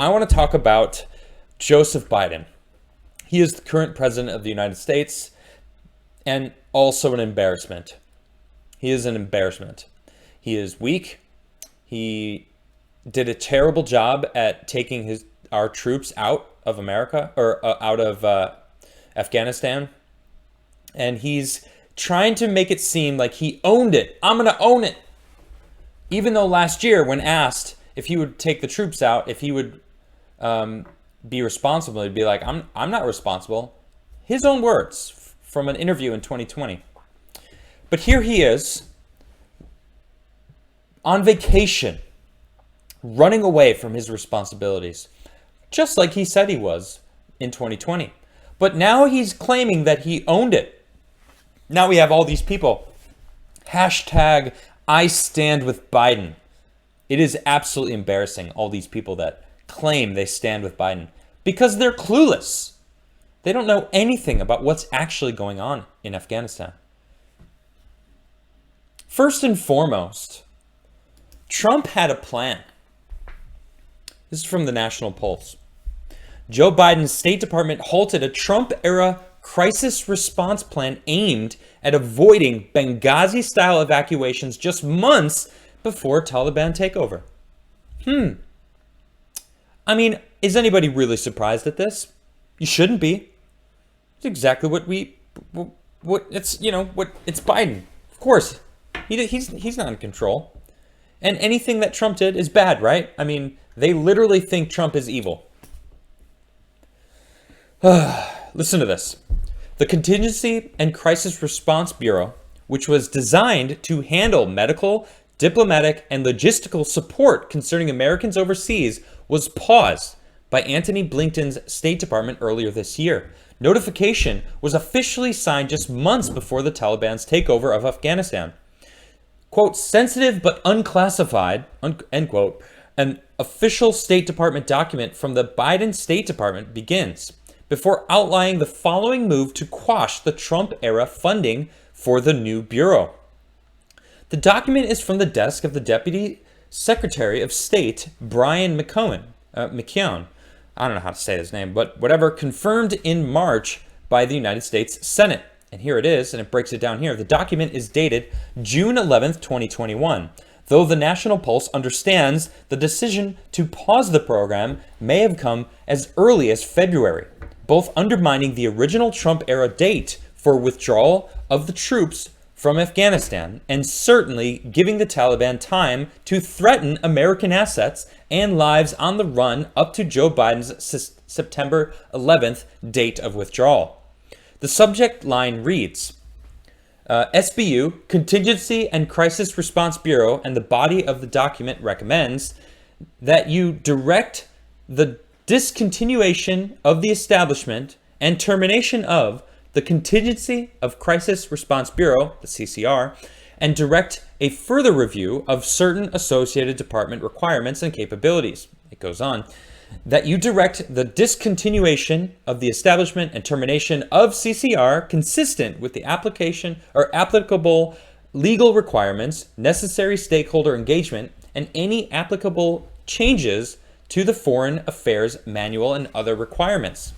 I want to talk about Joseph Biden. He is the current president of the United States and also an embarrassment. He is an embarrassment. He is weak. He did a terrible job at taking our troops out of America or out of Afghanistan. And he's trying to make it seem like he owned it. I'm going to own it. Even though last year, when asked if he would take the troops out, if he would be responsible, he'd be like, I'm not responsible. His own words from an interview in 2020. But here he is on vacation, running away from his responsibilities, just like he said he was in 2020. But now he's claiming that he owned it. Now we have all these people. Hashtag I stand with Biden. It is absolutely embarrassing, all these people that claim they stand with Biden, because they're clueless. They don't know anything about what's actually going on in Afghanistan. First and foremost, Trump had a plan. This is from the National Pulse. Joe Biden's State Department halted a Trump-era crisis response plan aimed at avoiding Benghazi-style evacuations just months before Taliban takeover. I mean, is anybody really surprised at this? You shouldn't be. It's exactly it's Biden. Of course, he's not in control. And anything that Trump did is bad, right? I mean, they literally think Trump is evil. Listen to this. The Contingency and Crisis Response Bureau, which was designed to handle medical, diplomatic, and logistical support concerning Americans overseas, was paused by Antony Blinken's State Department earlier this year. Notification was officially signed just months before the Taliban's takeover of Afghanistan. Quote, sensitive but unclassified, end quote, an official State Department document from the Biden State Department begins before outlining the following move to quash the Trump-era funding for the new bureau. The document is from the desk of the Deputy Secretary of State, Brian McKeown. I don't know how to say his name, but whatever, confirmed in March by the United States Senate. And here it is, and it breaks it down here. The document is dated June 11th, 2021. Though the National Pulse understands the decision to pause the program may have come as early as February, both undermining the original Trump-era date for withdrawal of the troops from Afghanistan and certainly giving the Taliban time to threaten American assets and lives on the run up to Joe Biden's September 11th date of withdrawal. The subject line reads, SBU, Contingency and Crisis Response Bureau, and the body of the document recommends that you direct the discontinuation of the establishment and termination of the Contingency of Crisis Response Bureau, the CCR, and direct a further review of certain associated department requirements and capabilities. It goes on. That you direct the discontinuation of the establishment and termination of CCR consistent with the application or applicable legal requirements, necessary stakeholder engagement, and any applicable changes to the Foreign Affairs Manual and other requirements.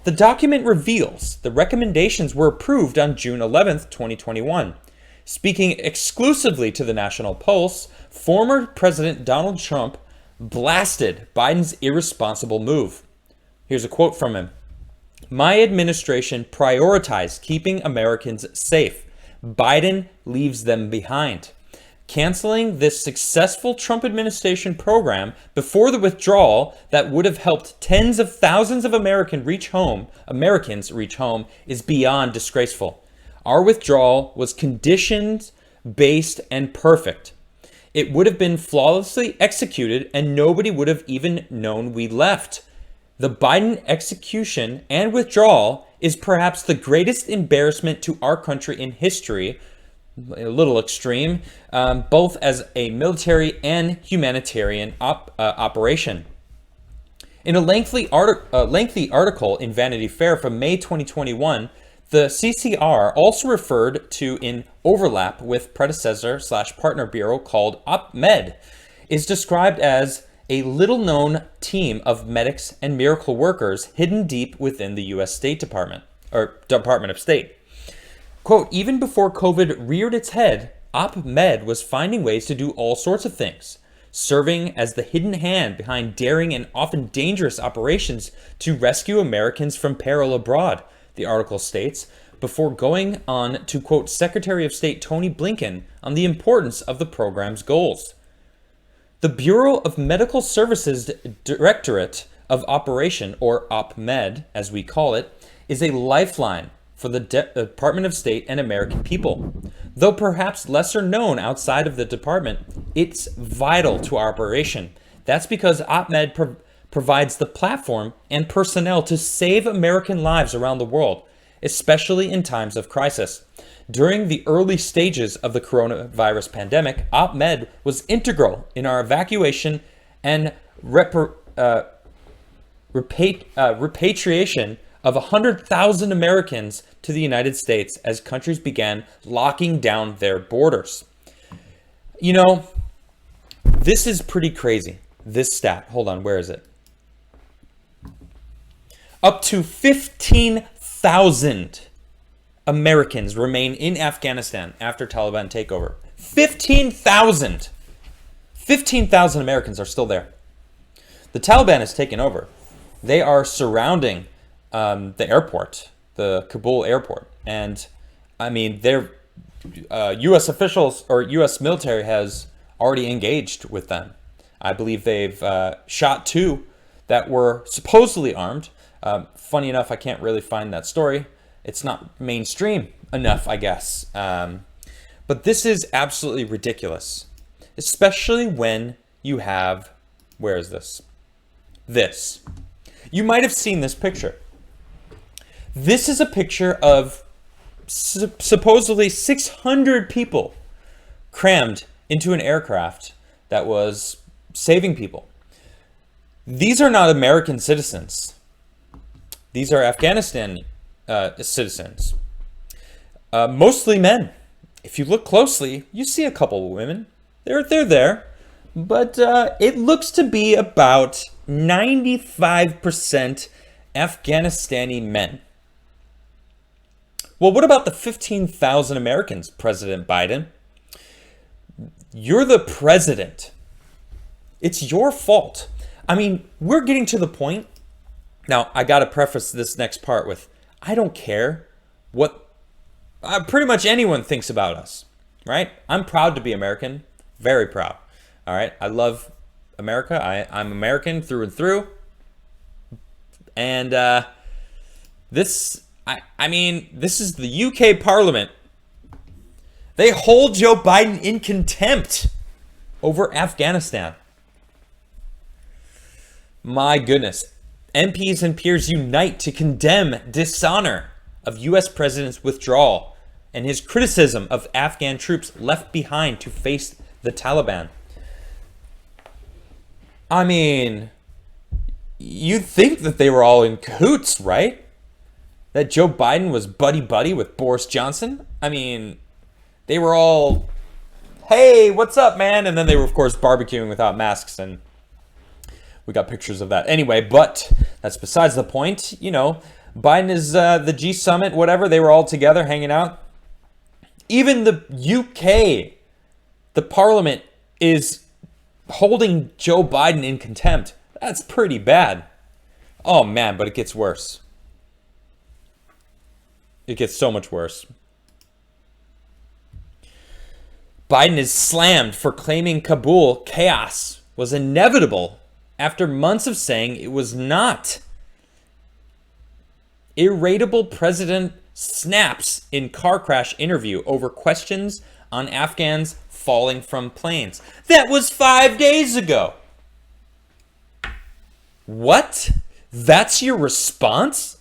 The document reveals the recommendations were approved on June 11th, 2021. Speaking exclusively to the National Pulse, former President Donald Trump blasted Biden's irresponsible move. Here's a quote from him. My administration prioritized keeping Americans safe. Biden leaves them behind. Canceling this successful Trump administration program before the withdrawal that would have helped tens of thousands of Americans reach home is beyond disgraceful. Our withdrawal was conditions based and perfect. It would have been flawlessly executed and nobody would have even known we left. The Biden execution and withdrawal is perhaps the greatest embarrassment to our country in history, a little extreme, both as a military and humanitarian operation. In a lengthy article in Vanity Fair from May 2021, the CCR, also referred to in overlap with predecessor/partner bureau called OpMed, is described as a little-known team of medics and miracle workers hidden deep within the U.S. State Department, or Department of State. Quote, even before COVID reared its head, OpMed was finding ways to do all sorts of things, serving as the hidden hand behind daring and often dangerous operations to rescue Americans from peril abroad, the article states, before going on to quote Secretary of State Tony Blinken on the importance of the program's goals. The Bureau of Medical Services Directorate of Operation, or OpMed as we call it, is a lifeline for the Department of State and American people. Though perhaps lesser known outside of the department, it's vital to our operation. That's because OpMed provides the platform and personnel to save American lives around the world, especially in times of crisis. During the early stages of the coronavirus pandemic, OpMed was integral in our evacuation and repatriation of 100,000 Americans to the United States as countries began locking down their borders. You know, this is pretty crazy. This stat, hold on, where is it? Up to 15,000 Americans remain in Afghanistan after Taliban takeover. 15,000! 15,000 Americans are still there. The Taliban has taken over. They are surrounding the airport, the Kabul airport. And I mean, their U.S. officials or U.S. military has already engaged with them. I believe they've shot 2 that were supposedly armed. Funny enough, I can't really find that story. It's not mainstream enough, I guess. But this is absolutely ridiculous, especially when you have, where is this? This. You might have seen this picture. This is a picture of supposedly 600 people crammed into an aircraft that was saving people. These are not American citizens. These are Afghanistan citizens. Mostly men. If you look closely, you see a couple of women. They're there. But it looks to be about 95% Afghanistani men. Well, what about the 15,000 Americans, President Biden? You're the president. It's your fault. I mean, we're getting to the point. Now, I got to preface this next part with, I don't care what pretty much anyone thinks about us, right? I'm proud to be American. Very proud. All right. I love America. I'm American through and through. And this is the UK Parliament. They hold Joe Biden in contempt over Afghanistan. My goodness. MPs and peers unite to condemn dishonor of U.S. President's withdrawal and his criticism of Afghan troops left behind to face the Taliban. I mean, you'd think that they were all in cahoots, right? That Joe Biden was buddy-buddy with Boris Johnson. I mean, they were all, hey, what's up, man? And then they were, of course, barbecuing without masks, and we got pictures of that. Anyway, but that's besides the point. You know, Biden is the G Summit, whatever. They were all together hanging out. Even the UK, the Parliament, is holding Joe Biden in contempt. That's pretty bad. Oh, man, but it gets worse. It gets so much worse. Biden is slammed for claiming Kabul chaos was inevitable after months of saying it was not. Irritable president snaps in car crash interview over questions on Afghans falling from planes. That was 5 days ago. What? That's your response?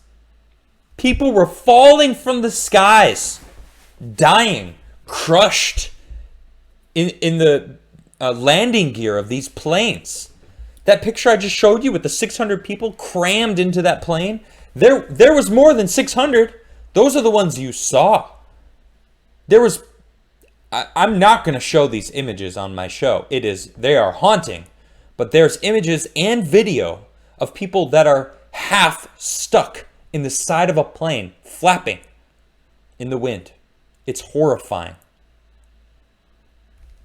People were falling from the skies, dying, crushed in the landing gear of these planes. That picture I just showed you with the 600 people crammed into that plane, there was more than 600. Those are the ones you saw. There was, I'm not going to show these images on my show. They are haunting. But there's images and video of people that are half stuck in the side of a plane, flapping in the wind. It's horrifying.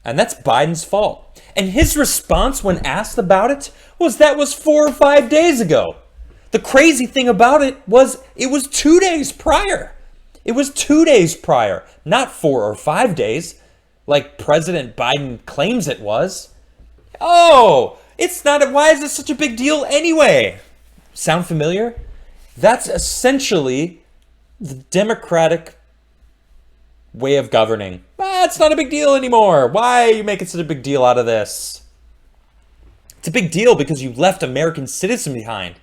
And that's Biden's fault. And his response when asked about it was that was 4 or 5 days ago. The crazy thing about it was 2 days prior. It was 2 days prior, not 4 or 5 days, like President Biden claims it was. Oh, it's not. Why is this such a big deal anyway? Sound familiar? That's essentially the Democratic way of governing. It's not a big deal anymore. Why are you making such a big deal out of this? It's a big deal because you left American citizens behind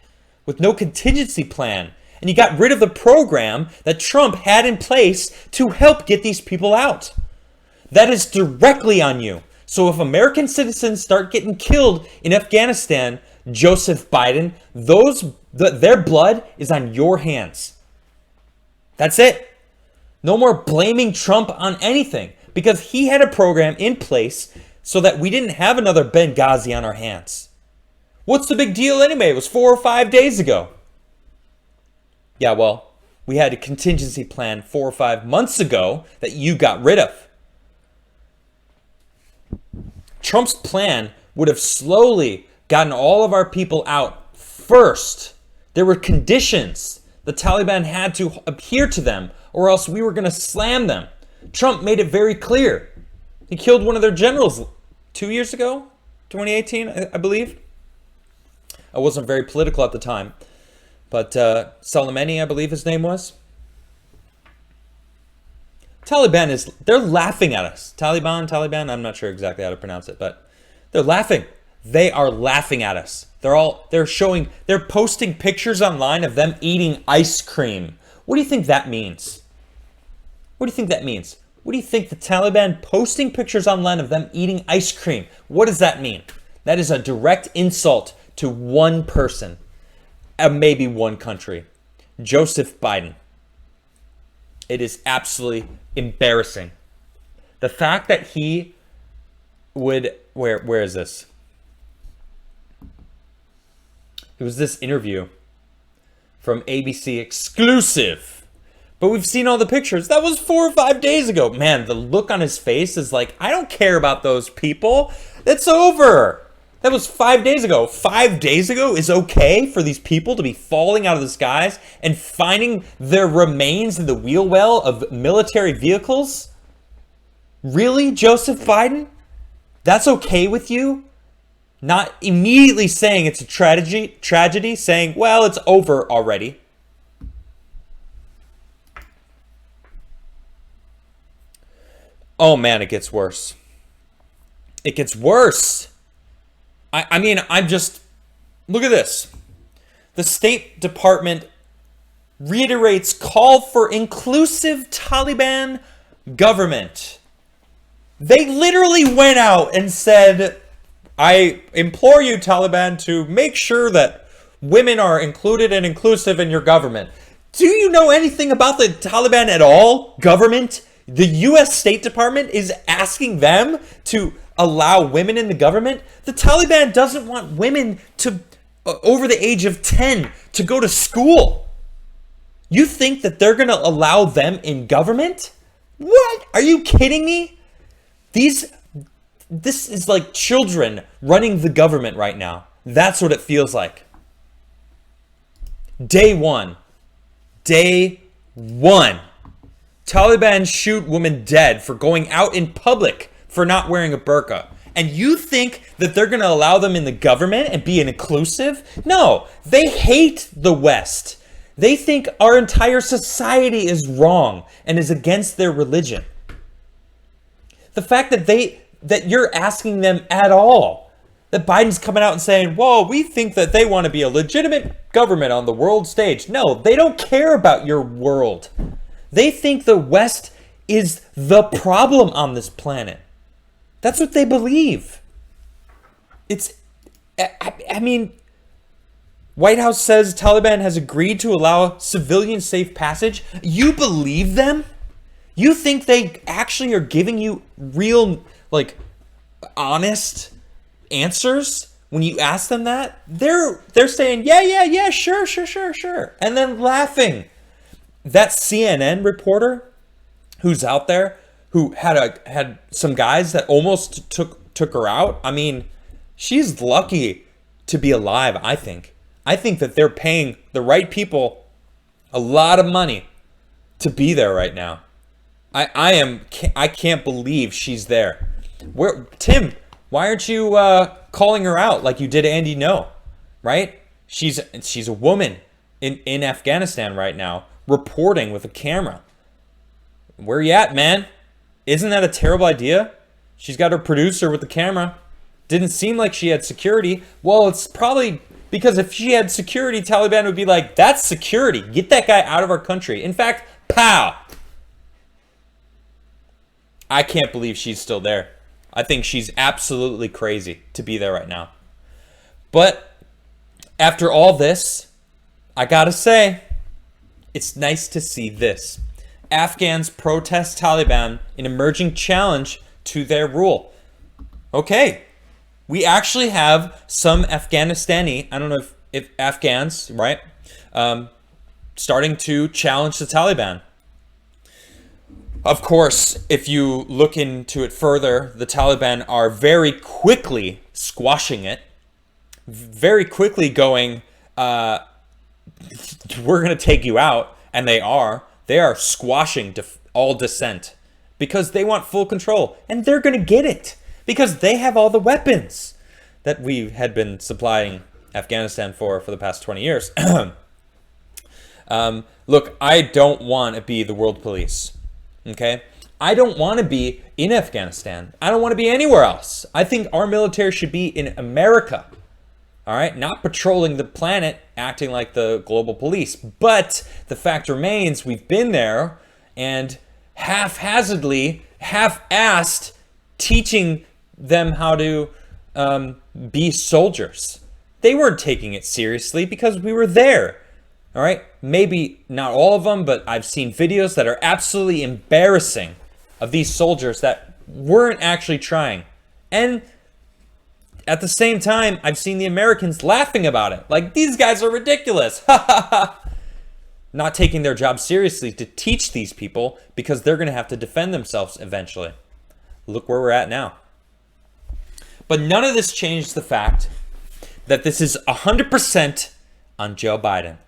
with no contingency plan. And you got rid of the program that Trump had in place to help get these people out. That is directly on you. So if American citizens start getting killed in Afghanistan, Joseph Biden, their blood is on your hands. That's it. No more blaming Trump on anything because he had a program in place so that we didn't have another Benghazi on our hands. What's the big deal anyway? It was 4 or 5 days ago. Yeah, well, we had a contingency plan 4 or 5 months ago that you got rid of. Trump's plan would have slowly gotten all of our people out first. There were conditions. The Taliban had to adhere to them or else we were going to slam them. Trump made it very clear. He killed one of their generals 2 years ago, 2018, I believe. I wasn't very political at the time. But Soleimani, I believe his name was. They're laughing at us. Taliban, I'm not sure exactly how to pronounce it, but they're laughing. They are laughing at us. They're posting pictures online of them eating ice cream. What do you think that means? What do you think that means? What do you think the Taliban posting pictures online of them eating ice cream? What does that mean? That is a direct insult to one person. Maybe one country, Joseph Biden. It is absolutely embarrassing. The fact that he would, where is this? It was this interview from ABC exclusive, but we've seen all the pictures. That was 4 or 5 days ago. Man, the look on his face is like, I don't care about those people. It's over. That was 5 days ago. 5 days ago is okay for these people to be falling out of the skies and finding their remains in the wheel well of military vehicles? Really, Joseph Biden? That's okay with you? Not immediately saying it's a tragedy, saying, well, it's over already. Oh man, it gets worse. It gets worse. I mean, look at this. The State Department reiterates call for inclusive Taliban government. They literally went out and said, I implore you, Taliban, to make sure that women are included and inclusive in your government. Do you know anything about the Taliban at all? Government? The U.S. State Department is asking them to allow women in the government. The Taliban doesn't want women to over the age of 10 to go to school. You think that they're going to allow them in government? What? Are you kidding me? This is like children running the government right now. That's what it feels like. Day one. Taliban shoot woman dead for going out in public for not wearing a burqa. And you think that they're going to allow them in the government and be inclusive? No, they hate the West. They think our entire society is wrong and is against their religion. The fact that you're asking them at all, that Biden's coming out and saying, whoa, we think that they want to be a legitimate government on the world stage. No, they don't care about your world. They think the West is the problem on this planet. That's what they believe. I mean, White House says Taliban has agreed to allow civilian safe passage. You believe them? You think they actually are giving you real, honest answers? when you ask them that, they're saying, yeah, sure, and then laughing. That CNN reporter who's out there, who had some guys that almost took her out. I mean, she's lucky to be alive, I think. I think that they're paying the right people a lot of money to be there right now. I can't believe she's there. Tim, why aren't you calling her out like you did Andy Ngo, right? She's a woman in Afghanistan right now, reporting with a camera. Where you at, man? Isn't that a terrible idea? She's got her producer with the camera. Didn't seem like she had security. Well, it's probably because if she had security, Taliban would be like, that's security. Get that guy out of our country. In fact, pow! I can't believe she's still there. I think she's absolutely crazy to be there right now. But after all this, I gotta say, it's nice to see this. Afghans protest Taliban, an emerging challenge to their rule. Okay, we actually have some Afghanistani, I don't know if Afghans, right, starting to challenge the Taliban. Of course, if you look into it further, the Taliban are very quickly squashing it, very quickly going, we're going to take you out, and they are. They are squashing all dissent because they want full control, and they're going to get it because they have all the weapons that we had been supplying Afghanistan for the past 20 years. Look, I don't want to be the world police. Okay? I don't want to be in Afghanistan. I don't want to be anywhere else. I think our military should be in America. All right? Not patrolling the planet, acting like the global police. But the fact remains, we've been there and haphazardly, half-assed, teaching them how to be soldiers. They weren't taking it seriously because we were there. All right, maybe not all of them, but I've seen videos that are absolutely embarrassing of these soldiers that weren't actually trying. And at the same time, I've seen the Americans laughing about it. Like, these guys are ridiculous. Not taking their job seriously to teach these people because they're going to have to defend themselves eventually. Look where we're at now. But none of this changed the fact that this is 100% on Joe Biden.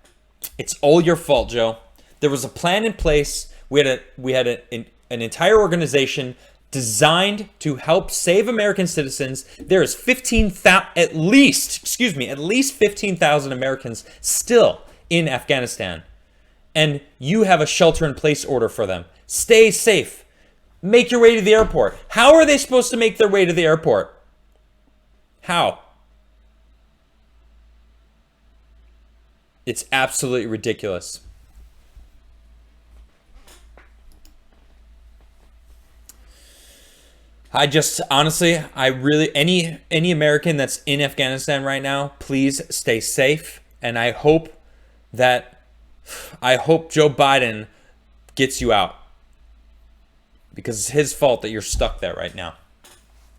It's all your fault, Joe. There was a plan in place. We had an entire organization designed to help save American citizens. There is at least 15,000 Americans still in Afghanistan. And you have a shelter-in-place order for them. Stay safe. Make your way to the airport. How are they supposed to make their way to the airport? How? It's absolutely ridiculous. I just, honestly, any American that's in Afghanistan right now, please stay safe. And I hope Joe Biden gets you out. Because it's his fault that you're stuck there right now.